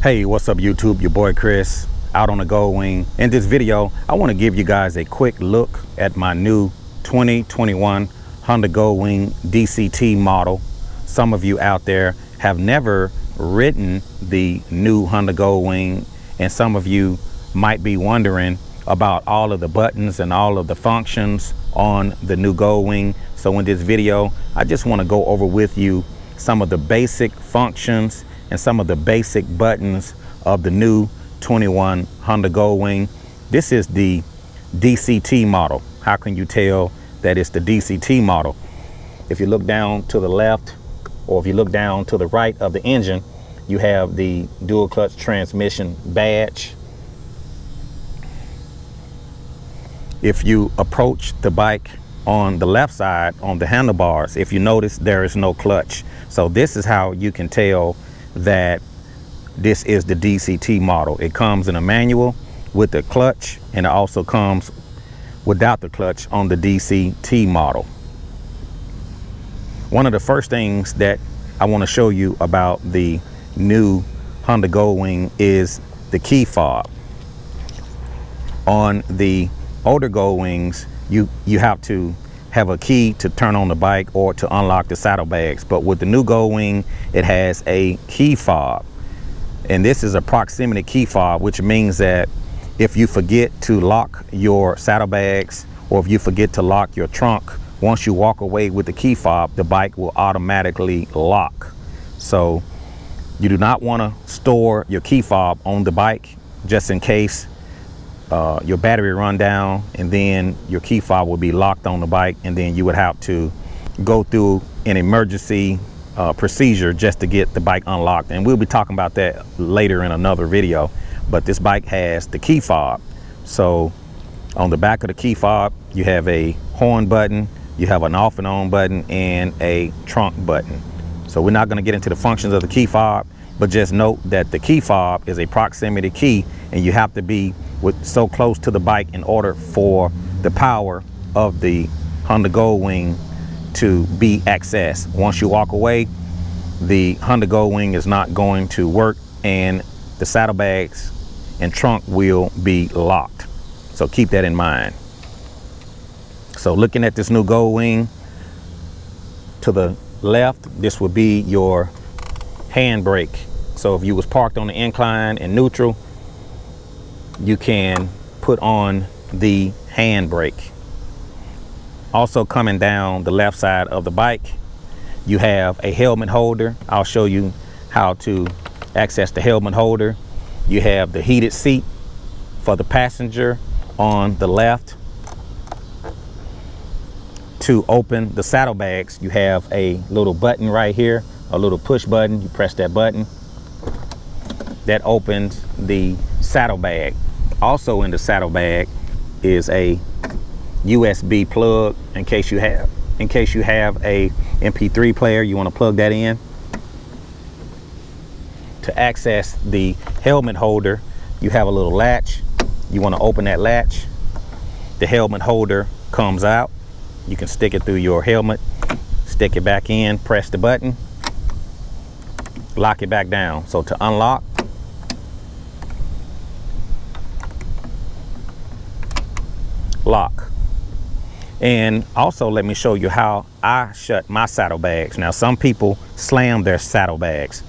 Hey, what's up YouTube? Your boy Chris out on the Goldwing. In this video, I want to give you guys a quick look at my new 2021 Honda Goldwing DCT model. Some of you out there have never ridden the new Honda Goldwing, and some of you might be wondering about all of the buttons and all of the functions on the new Goldwing. So in this video, I just want to go over with you some of the basic functions and some of the basic buttons of the new 21 Honda Goldwing. This is the DCT model. How can you tell that it's the DCT model? If you look down to the left, or if you look down to the right of the engine, you have the dual clutch transmission badge. If you approach the bike on the left side on the handlebars, if you notice, there is no clutch. So this is how you can tell that this is the DCT model. It comes in a manual with the clutch, and it also comes without the clutch on the DCT model. One of the first things that I want to show you about the new Honda Goldwing is the key fob. On the older Goldwings, you have to have a key to turn on the bike or to unlock the saddlebags, but with the new Goldwing, it has a key fob, and this is a proximity key fob, which means that if you forget to lock your saddlebags or if you forget to lock your trunk, once you walk away with the key fob, the bike will automatically lock. So you do not want to store your key fob on the bike just in case your battery run down, and then your key fob will be locked on the bike, and then you would have to go through an emergency procedure just to get the bike unlocked. And we'll be talking about that later in another video. But this bike has the key fob. So on the back of the key fob, you have a horn button, you have an off and on button, and a trunk button. So we're not going to get into the functions of the key fob, but just note that the key fob is a proximity key, and you have to be so close to the bike in order for the power of the Honda Goldwing to be accessed. Once you walk away, the Honda Goldwing is not going to work, and the saddlebags and trunk will be locked. So keep that in mind. So looking at this new Goldwing, to the left, this would be your handbrake. So if you was parked on the incline in neutral, you can put on the handbrake. Also coming down the left side of the bike, you have a helmet holder. I'll show you how to access the helmet holder. You have the heated seat for the passenger on the left. To open the saddlebags, you have a little button right here, a little push button. You press that button, that opens the saddlebag. Also in the saddlebag is a USB plug in case you have a MP3 player, you want to plug that in. To access the helmet holder, you have a little latch. You want to open that latch. The helmet holder comes out. You can stick it through your helmet, stick it back in, press the button, lock it back down. So to unlock, lock. And also let me show you how I shut my saddlebags. Now some people slam their saddlebags.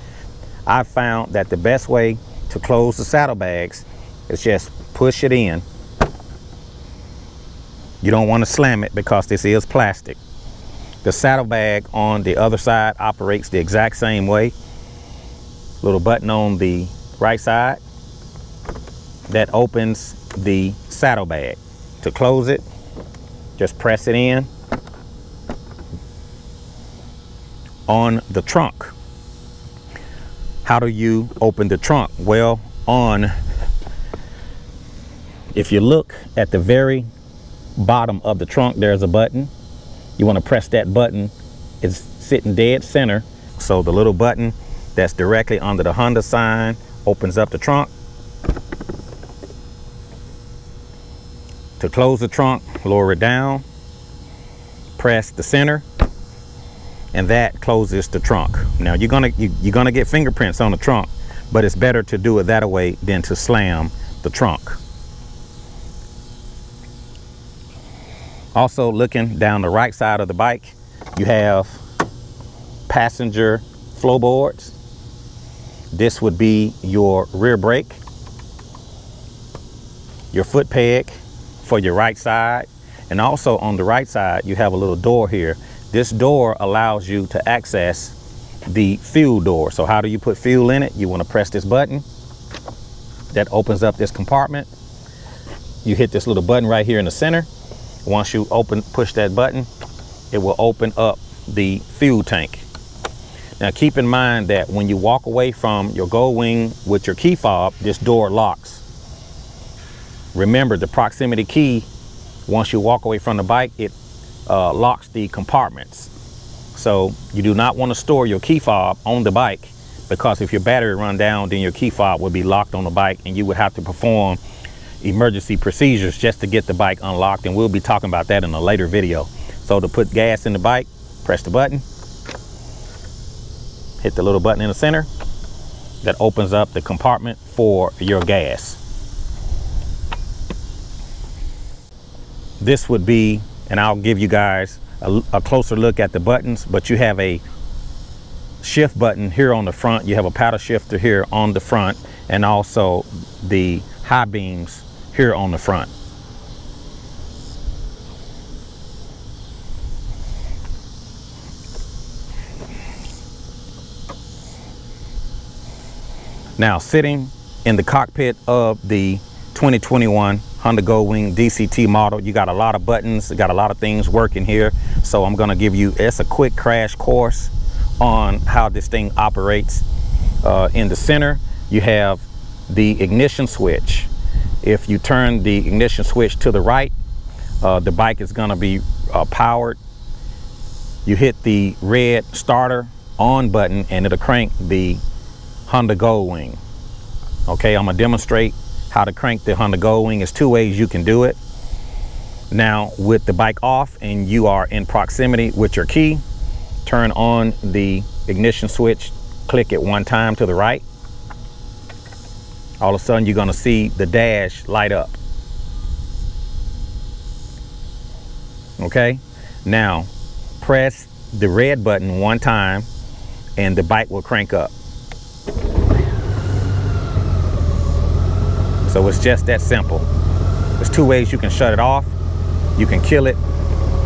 I found that the best way to close the saddlebags is just push it in. You don't want to slam it because this is plastic. The saddlebag on the other side operates the exact same way. Little button on the right side that opens the saddlebag. To close it, just press it in. On the trunk, how do you open the trunk? Well, if you look at the very bottom of the trunk, there's a button. You want to press that button. It's sitting dead center. So the little button that's directly under the Honda sign opens up the trunk. To close the trunk, lower it down, press the center, and that closes the trunk. Now you're gonna get fingerprints on the trunk, but it's better to do it that way than to slam the trunk. Also, looking down the right side of the bike, you have passenger floorboards. This would be your rear brake, your foot peg for your right side, and also on the right side you have a little door here. This door allows you to access the fuel door. So how do you put fuel in it? You want to press this button that opens up this compartment. You hit this little button right here in the center. Once you push that button, it will open up the fuel tank. Now keep in mind that when you walk away from your Goldwing with your key fob, this door locks. Remember the proximity key, once you walk away from the bike, it locks the compartments. So you do not want to store your key fob on the bike, because if your battery run down, then your key fob would be locked on the bike and you would have to perform emergency procedures just to get the bike unlocked, and we'll be talking about that in a later video. So to put gas in the bike, press the button, hit the little button in the center that opens up the compartment for your gas. This would be, and I'll give you guys a closer look at the buttons, but you have a shift button here on the front, you have a paddle shifter here on the front, and also the high beams here on the front. Now, sitting in the cockpit of the 2021 Honda Goldwing DCT model, you got a lot of buttons, you got a lot of things working here. So I'm gonna give you, it's a quick crash course on how this thing operates. In the center, you have the ignition switch. If you turn the ignition switch to the right, the bike is gonna be powered. You hit the red starter on button and it'll crank the Honda Goldwing. Okay, I'm gonna demonstrate how to crank the Honda Goldwing. There's two ways you can do it. Now, with the bike off and you are in proximity with your key, turn on the ignition switch, click it one time to the right. All of a sudden, you're gonna see the dash light up. Okay, now press the red button one time and the bike will crank up. So it's just that simple. There's two ways you can shut it off. You can kill it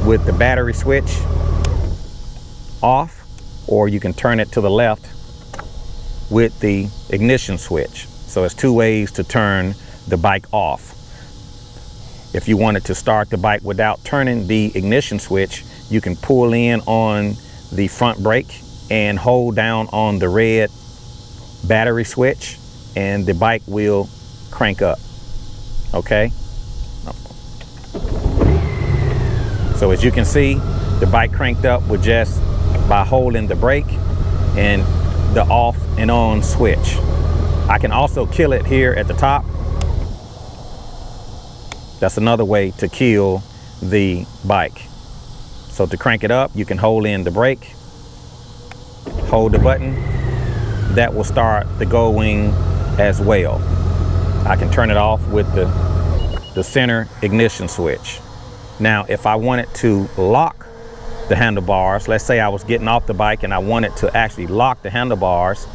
with the battery switch off, or you can turn it to the left with the ignition switch. So it's two ways to turn the bike off. If you wanted to start the bike without turning the ignition switch, you can pull in on the front brake and hold down on the red battery switch and the bike will crank up. Okay, so as you can see, the bike cranked up with just by holding the brake and the off and on switch. I can also kill it here at the top. That's another way to kill the bike. So to crank it up, you can hold in the brake, hold the button. That will start the Goldwing as well. I can turn it off with the center ignition switch. Now, if I wanted to lock the handlebars, let's say I was getting off the bike and I wanted to actually lock the handlebars,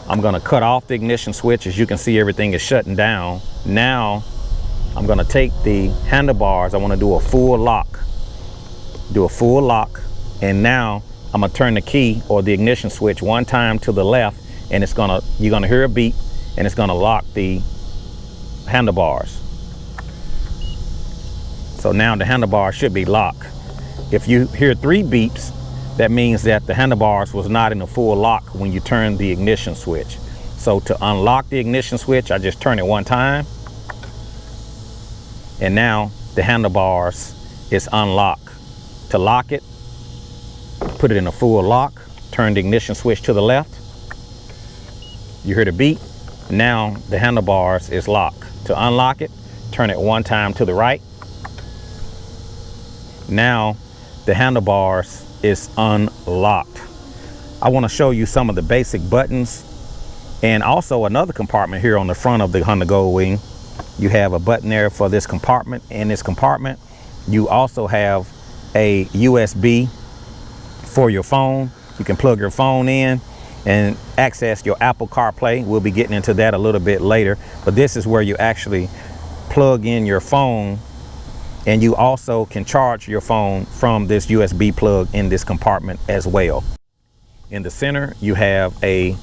I'm gonna cut off the ignition switch. As you can see, everything is shutting down. Now, I'm gonna take the handlebars, I wanna do a full lock. And now I'm gonna turn the key or the ignition switch one time to the left, and you're gonna hear a beep, and it's gonna lock the handlebars. So now the handlebars should be locked. If you hear 3 beeps, that means that the handlebars was not in a full lock when you turn the ignition switch. So to unlock the ignition switch, I just turn it one time, and now the handlebars is unlocked. To lock it, put it in a full lock, turn the ignition switch to the left. You hear the beep. Now the handlebars is locked. To unlock it, turn it one time to the right. Now the handlebars is unlocked. I want to show you some of the basic buttons And also another compartment here on the front of the Honda Goldwing, you have a button there for this compartment. In this compartment, you also have a USB for your phone. You can plug your phone in and access your Apple CarPlay. We'll be getting into that a little bit later, but this is where you actually plug in your phone, and you also can charge your phone from this USB plug in this compartment as well. In the center, you have a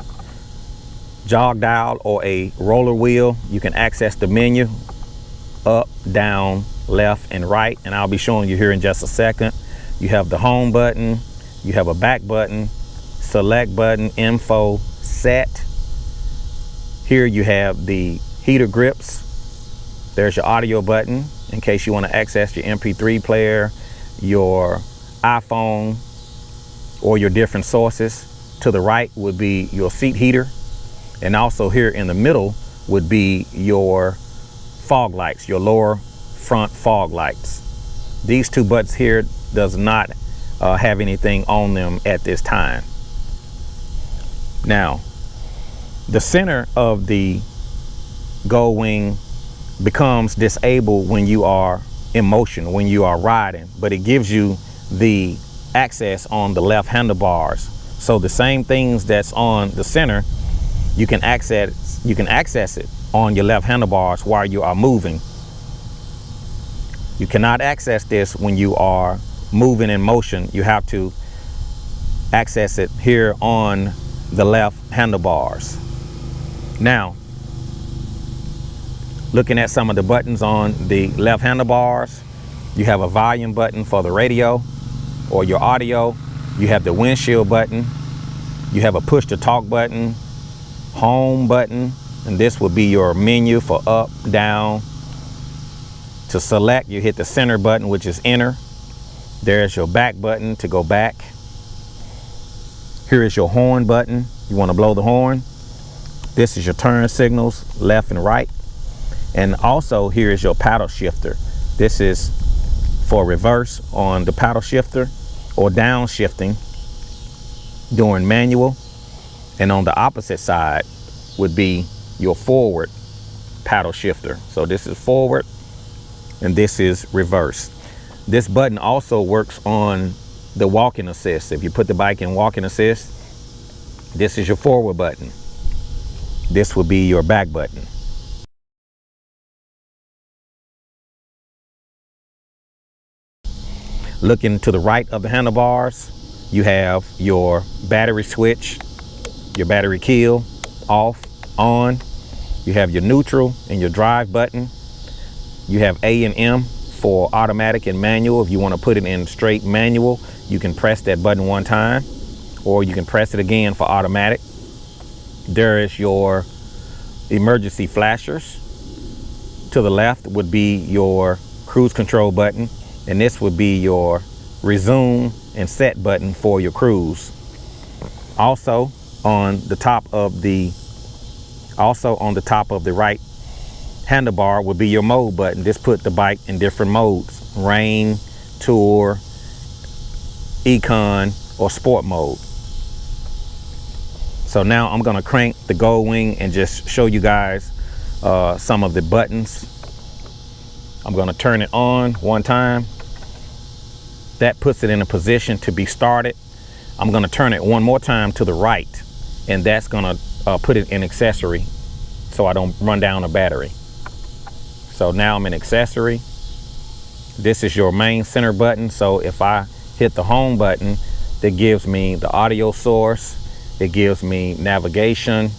jog dial or a roller wheel. You can access the menu up, down, left, and right, and I'll be showing you here in just a second. You have the home button, you have a back button, select button, info, set. Here you have the heater grips. There's your audio button in case you want to access your MP3 player, your iPhone, or your different sources. To the right would be your seat heater. And also here in the middle would be your fog lights, your lower front fog lights. These two buttons here does not have anything on them at this time. Now, the center of the Goldwing becomes disabled when you are in motion, when you are riding, but it gives you the access on the left handlebars. So the same things that's on the center, you can access it on your left handlebars while you are moving. You cannot access this when you are moving in motion. You have to access it here on the left handlebars. Now, looking at some of the buttons on the left handlebars, you have a volume button for the radio or your audio. You have the windshield button. You have a push to talk button, home button, and this will be your menu for up, down. To select, you hit the center button, which is enter. There's your back button to go back. Here is your horn button. You want to blow the horn. This is your turn signals, left and right. And also here is your paddle shifter. This is for reverse on the paddle shifter, or downshifting during manual. And on the opposite side would be your forward paddle shifter. So this is forward and this is reverse. This button also works on the walking assist. If you put the bike in walking assist, this is your forward button. This would be your back button. Looking to the right of the handlebars, you have your battery switch, your battery kill, off, on. You have your neutral and your drive button. You have A and M for automatic and manual. If you want to put it in straight manual, you can press that button one time, or you can press it again for automatic. There is your emergency flashers. To the left would be your cruise control button, and this would be your resume and set button for your cruise. Also on the top of the right handlebar would be your mode button. This put the bike in different modes: rain, tour, econ, or sport mode. So now I'm gonna crank the Goldwing and just show you guys some of the buttons. I'm gonna turn it on one time. That puts it in a position to be started. I'm gonna turn it one more time to the right, and that's gonna put it in accessory so I don't run down a battery. So now I'm in accessory. This is your main center button. So if I hit the home button, that gives me the audio source. It gives me navigation,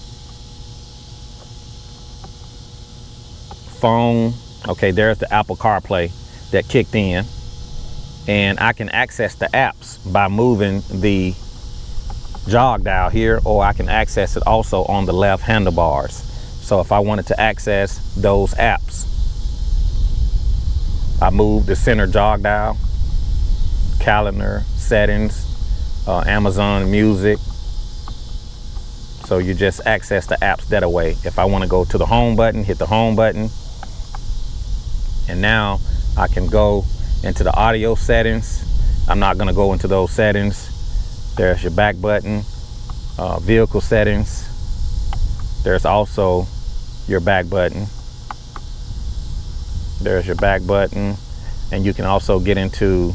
phone. Okay, there's the Apple CarPlay that kicked in. And I can access the apps by moving the jog dial here, or I can access it also on the left handlebars. So if I wanted to access those apps, I move the center jog dial, calendar, settings, Amazon Music. So you just access the apps that way. If I want to go to the home button, hit the home button. And now I can go into the audio settings. I'm not going to go into those settings. There's your back button, vehicle settings. There's also your back button. There's your back button, and you can also get into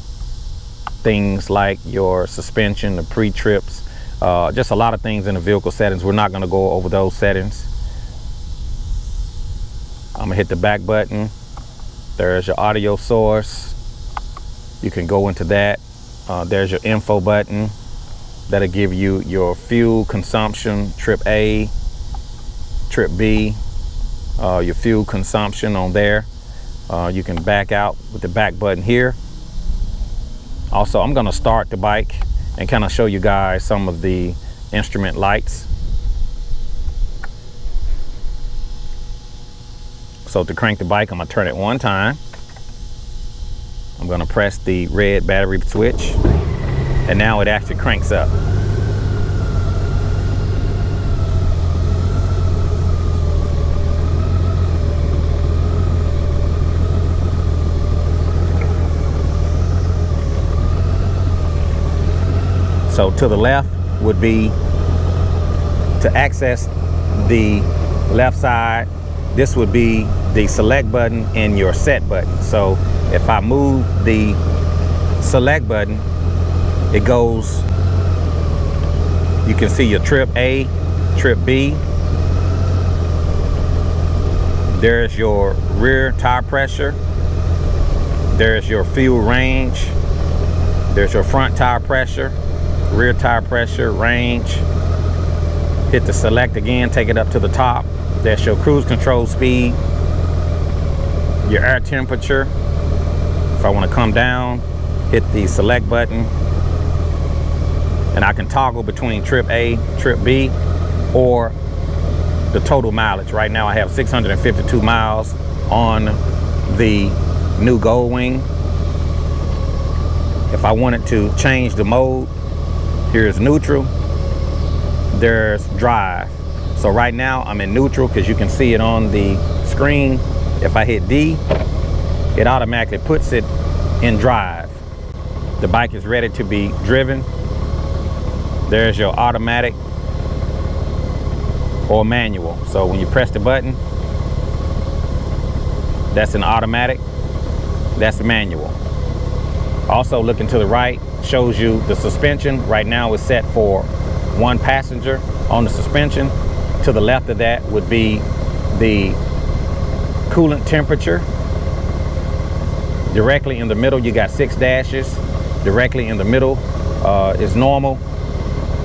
things like your suspension, the pre-trips, just a lot of things in the vehicle settings. We're not going to go over those settings. I'm gonna hit the back button. There's your audio source. You can go into that. There's your info button. That'll give you your fuel consumption, trip A, trip B, your fuel consumption on there. You can back out with the back button here. Also, I'm gonna start the bike and kind of show you guys some of the instrument lights. So to crank the bike, I'm gonna turn it one time. I'm gonna press the red battery switch, and now it actually cranks up. So to the left would be to access the left side. This would be the select button and your set button. So if I move the select button, it goes, you can see your trip A, trip B. There's your rear tire pressure. There's your fuel range. There's your front tire pressure, rear tire pressure, range. Hit the select again, take it up to the top. That's your cruise control speed, your air temperature. If I want to come down, hit the select button, and I can toggle between trip A, trip B, or the total mileage. Right now I have 652 miles on the new Goldwing. If I wanted to change the mode, here's neutral, there's drive. So right now I'm in neutral because you can see it on the screen. If I hit D, it automatically puts it in drive. The bike is ready to be driven. There's your automatic or manual. So when you press the button, that's an automatic, that's the manual. Also looking to the right shows you the suspension. Right now it's set for 1 passenger on the suspension. To the left of that would be the coolant temperature. Directly in the middle, you got 6 dashes. Directly in the middle is normal.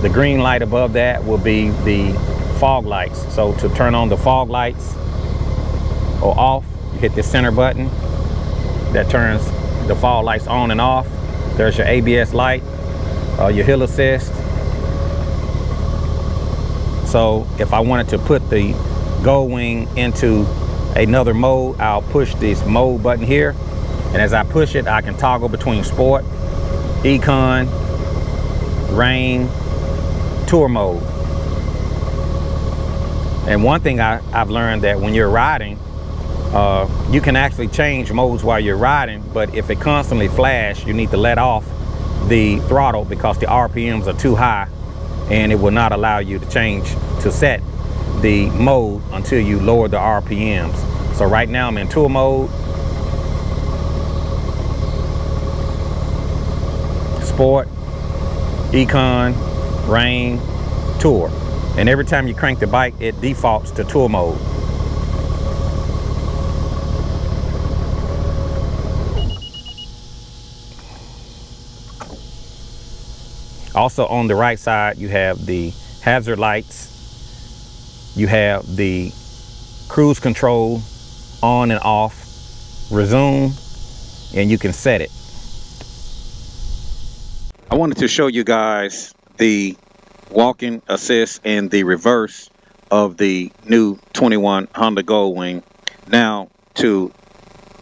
The green light above that will be the fog lights. So to turn on the fog lights or off, you hit the center button. That turns the fog lights on and off. There's your ABS light, your hill assist. So if I wanted to put the Goldwing into another mode, I'll push this mode button here. And as I push it, I can toggle between sport, econ, rain, tour mode. And one thing I've learned that when you're riding, you can actually change modes while you're riding, but if it constantly flashes, you need to let off the throttle because the RPMs are too high, and it will not allow you to change to set the mode until you lower the RPMs. So right now I'm in tour mode, sport, econ, rain, tour. And every time you crank the bike, it defaults to tour mode. Also on the right side, you have the hazard lights. You have the cruise control on and off, resume, and you can set it. I wanted to show you guys the walking assist and the reverse of the new 21 Honda Goldwing. Now, to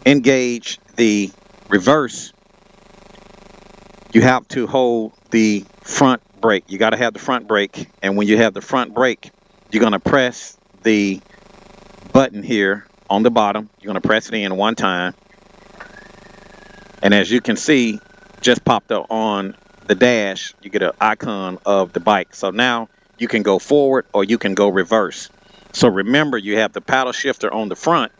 engage the reverse, you have to hold the front brake. You got to have the front brake, and when you have the front brake, you're going to press the button here on the bottom. You're going to press it in one time, and as you can see, just popped up on the dash, you get an icon of the bike. So now you can go forward or you can go reverse. So remember, you have the paddle shifter on the front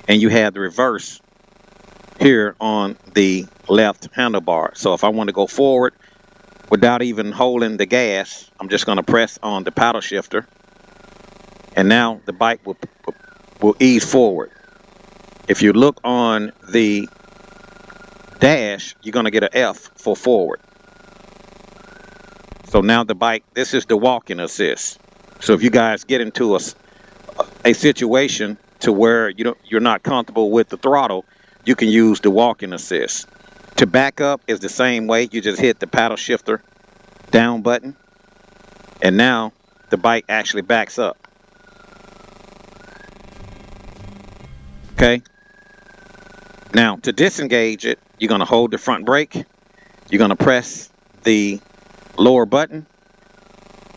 and you have the reverse here on the left handlebar. So if I want to go forward without even holding the gas, I'm just going to press on the paddle shifter, and now the bike will ease forward. If you look on the dash, you're going to get an F for forward. So now the bike, this is the walking assist. So if you guys get into a situation to where you're not comfortable with the throttle, you can use the walking assist. To back up is the same way. You just hit the paddle shifter down button, and now the bike actually backs up. Okay. Now to disengage it, you're going to hold the front brake. You're going to press the lower button,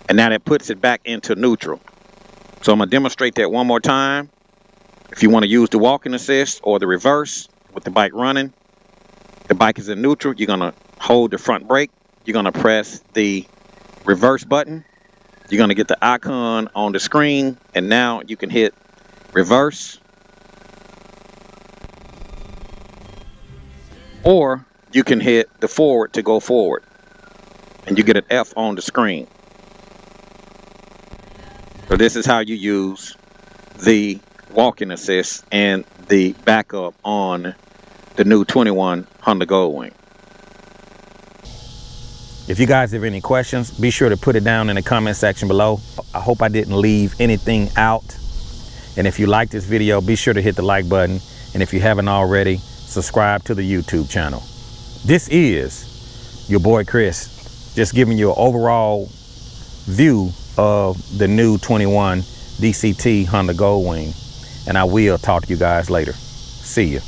and now that puts it back into neutral. So I'm going to demonstrate that one more time. If you want to use the walking assist or the reverse with the bike running, the bike is in neutral, you're going to hold the front brake. You're going to press the reverse button. You're going to get the icon on the screen, and now you can hit reverse. Or you can hit the forward to go forward, and you get an F on the screen. So this is how you use the walking assist and the backup on the new 21 Honda Goldwing. If you guys have any questions, be sure to put it down in the comment section below. I hope I didn't leave anything out. And if you like this video, be sure to hit the like button. And if you haven't already, subscribe to the YouTube channel. This is your boy Chris, just giving you an overall view of the new 21 DCT Honda Goldwing. And I will talk to you guys later. See ya.